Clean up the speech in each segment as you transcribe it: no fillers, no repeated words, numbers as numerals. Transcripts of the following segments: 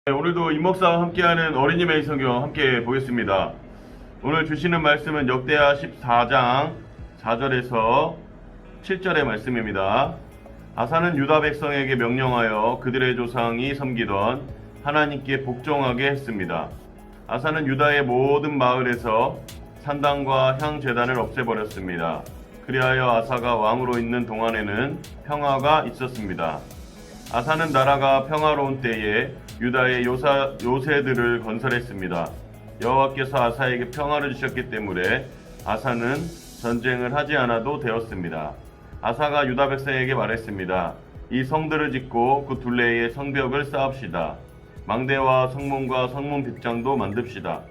네, 오늘도 임목사와 함께하는 어린이의 성경 함께 보겠습니다. 오늘 주시는 말씀은 역대하 14장 4절에서 7절의 말씀입니다. 아사는 유다 백성에게 명령하여 그들의 조상이 섬기던 하나님께 복종하게 했습니다. 아사는 유다의 모든 마을에서 산당과 향제단을 없애버렸습니다. 그리하여 아사가 왕으로 있는 동안에는 평화가 있었습니다. 아사는 나라가 평화로운 때에 유다의 요새들을 건설했습니다. 여호와께서 아사에게 평화를 주셨기 때문에 아사는 전쟁을 하지 않아도 되었습니다. 아사가 유다 백성에게 말했습니다. 이 성들을 짓고 그 둘레에 성벽을 쌓읍시다. 망대와 성문과 성문 빗장도 만듭시다.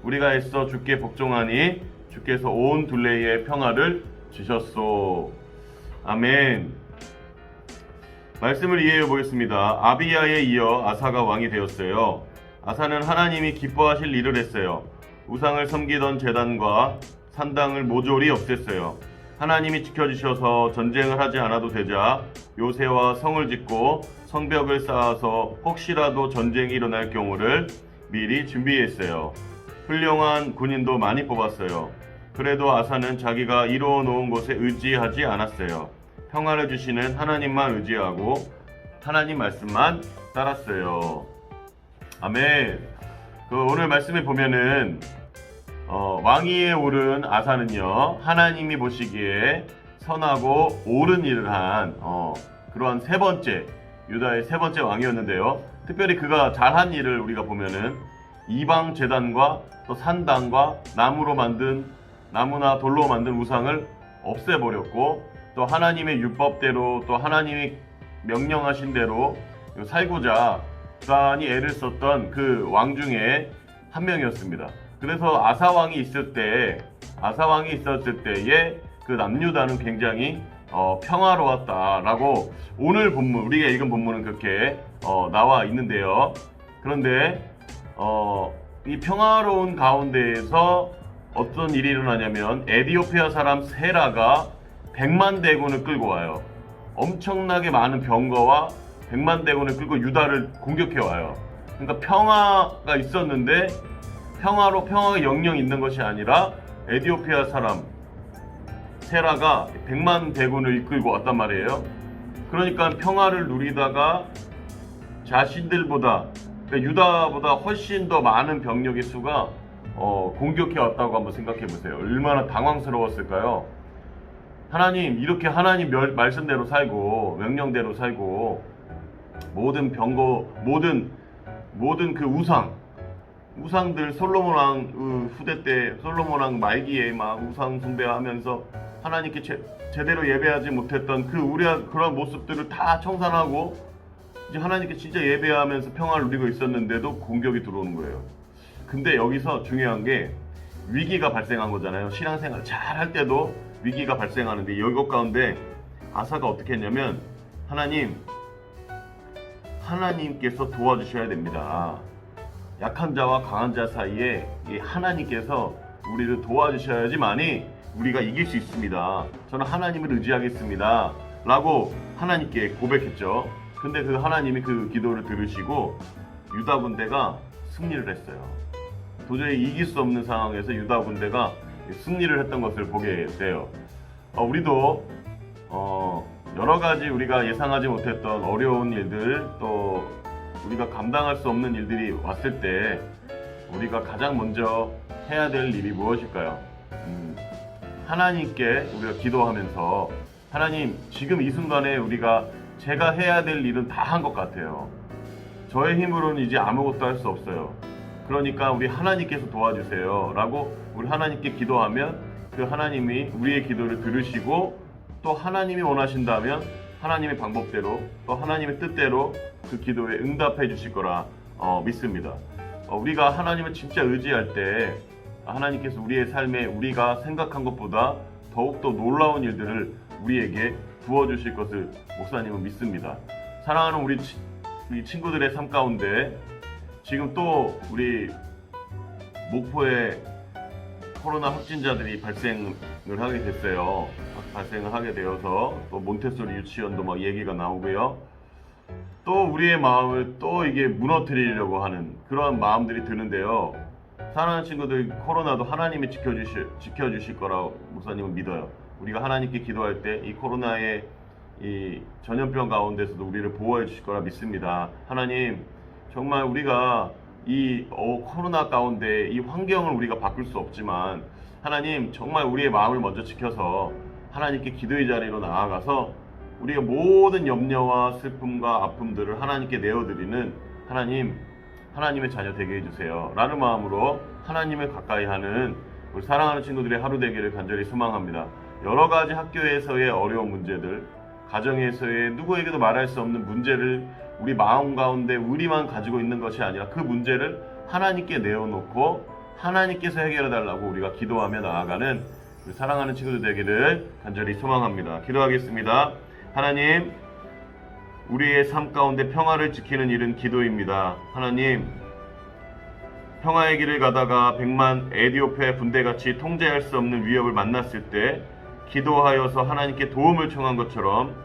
우리가 애써 주께 복종하니 주께서 온 둘레에 평화를 주셨소. 아멘. 말씀을 이해해 보겠습니다. 아비야에 이어 아사가 왕이 되었어요. 아사는 하나님이 기뻐하실 일을 했어요. 우상을 섬기던 제단과 산당을 모조리 없앴어요. 하나님이 지켜주셔서 전쟁을 하지 않아도 되자 요새와 성을 짓고 성벽을 쌓아서 혹시라도 전쟁이 일어날 경우를 미리 준비했어요. 훌륭한 군인도 많이 뽑았어요. 그래도 아사는 자기가 이루어 놓은 곳에 의지하지 않았어요. 평화를 주시는 하나님만 의지하고 하나님 말씀만 따랐어요. 아멘. 오늘 말씀에 보면은 왕위에 오른 아사는요, 하나님이 보시기에 선하고 옳은 일을 한 그러한 유다의 세 번째 왕이었는데요. 특별히 그가 잘한 일을 우리가 보면은 이방 제단과 또 산당과 나무나 돌로 만든 우상을 없애버렸고, 또 하나님의 율법대로 또 하나님이 명령하신 대로 살고자 부단히 애를 썼던 그 왕 중에 한 명이었습니다. 그래서 아사 왕이 있었을 때에 그 남유다는 굉장히 평화로웠다라고 오늘 본문, 우리가 읽은 본문은 그렇게 나와 있는데요. 그런데 이 평화로운 가운데에서 어떤 일이 일어나냐면 에디오피아 사람 세라가 100만 대군을 끌고 와요. 엄청나게 많은 병거와 100만 대군을 끌고 유다를 공격해 와요. 그러니까 평화가 있었는데 평화가 영영 있는 것이 아니라 에디오피아 사람 세라가 100만 대군을 이끌고 왔단 말이에요. 그러니까 평화를 누리다가 자신들보다, 그러니까 유다보다 훨씬 더 많은 병력의 수가 공격해 왔다고 한번 생각해 보세요. 얼마나 당황스러웠을까요? 이렇게 하나님 말씀대로 살고 명령대로 살고 모든 그 우상들 솔로몬 왕 후대 때 솔로몬 왕 말기에 막 우상 숭배하면서 하나님께 제대로 예배하지 못했던 그런 모습들을 다 청산하고 이제 하나님께 진짜 예배하면서 평화를 누리고 있었는데도 공격이 들어오는 거예요. 근데 여기서 중요한 게 위기가 발생한 거잖아요. 신앙생활 잘 할 때도 위기가 발생하는데 이것 가운데 아사가 어떻게 했냐면 하나님께서 도와주셔야 됩니다. 약한 자와 강한 자 사이에 하나님께서 우리를 도와주셔야지만이 우리가 이길 수 있습니다. 저는 하나님을 의지하겠습니다. 라고 하나님께 고백했죠. 근데 그 하나님이 그 기도를 들으시고 유다 군대가 승리를 했어요. 도저히 이길 수 없는 상황에서 유다 군대가 승리를 했던 것을 보게 돼요. 우리도 여러 가지 우리가 예상하지 못했던 어려운 일들, 또 우리가 감당할 수 없는 일들이 왔을 때 우리가 가장 먼저 해야 될 일이 무엇일까요? 하나님께 우리가 기도하면서 하나님, 지금 이 순간에 제가 해야 될 일은 다 한 것 같아요. 저의 힘으로는 이제 아무것도 할 수 없어요. 그러니까 우리 하나님께서 도와주세요 라고 우리 하나님께 기도하면 그 하나님이 우리의 기도를 들으시고 또 하나님이 원하신다면 하나님의 방법대로 또 하나님의 뜻대로 그 기도에 응답해 주실 거라 믿습니다. 우리가 하나님을 진짜 의지할 때 하나님께서 우리의 삶에 우리가 생각한 것보다 더욱더 놀라운 일들을 우리에게 부어주실 것을 목사님은 믿습니다. 사랑하는 우리 친구들의 삶 가운데 지금 또 우리 목포에 코로나 확진자들이 발생을 하게 됐어요. 발생을 하게 되어서 또 몬테소리 유치원도 막 얘기가 나오고요. 또 우리의 마음을 또 이게 무너뜨리려고 하는 그런 마음들이 드는데요. 사랑하는 친구들, 코로나도 하나님이 지켜주실 거라고 목사님은 믿어요. 우리가 하나님께 기도할 때 이 코로나의 이 전염병 가운데서도 우리를 보호해 주실 거라 믿습니다. 하나님, 정말 우리가 이 코로나 가운데 이 환경을 우리가 바꿀 수 없지만 하나님, 정말 우리의 마음을 먼저 지켜서 하나님께 기도의 자리로 나아가서 우리가 모든 염려와 슬픔과 아픔들을 하나님께 내어드리는 하나님의 자녀 되게 해주세요 라는 마음으로 하나님을 가까이 하는 우리 사랑하는 친구들의 하루 되기를 간절히 소망합니다. 여러 가지 학교에서의 어려운 문제들, 가정에서의 누구에게도 말할 수 없는 문제를 우리 마음 가운데 우리만 가지고 있는 것이 아니라 그 문제를 하나님께 내어놓고 하나님께서 해결해 달라고 우리가 기도하며 나아가는 우리 사랑하는 친구들 되기를 간절히 소망합니다. 기도하겠습니다. 하나님, 우리의 삶 가운데 평화를 지키는 일은 기도입니다. 하나님, 평화의 길을 가다가 100만 에티오피아 군대같이 통제할 수 없는 위협을 만났을 때 기도하여서 하나님께 도움을 청한 것처럼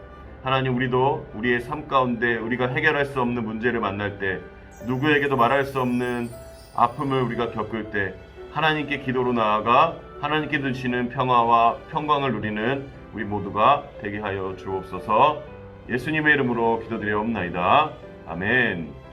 하나님, 우리도 우리의 삶 가운데 우리가 해결할 수 없는 문제를 만날 때, 누구에게도 말할 수 없는 아픔을 우리가 겪을 때 하나님께 기도로 나아가 하나님께 주시는 평화와 평강을 누리는 우리 모두가 되게 하여 주옵소서. 예수님의 이름으로 기도드리옵나이다. 아멘.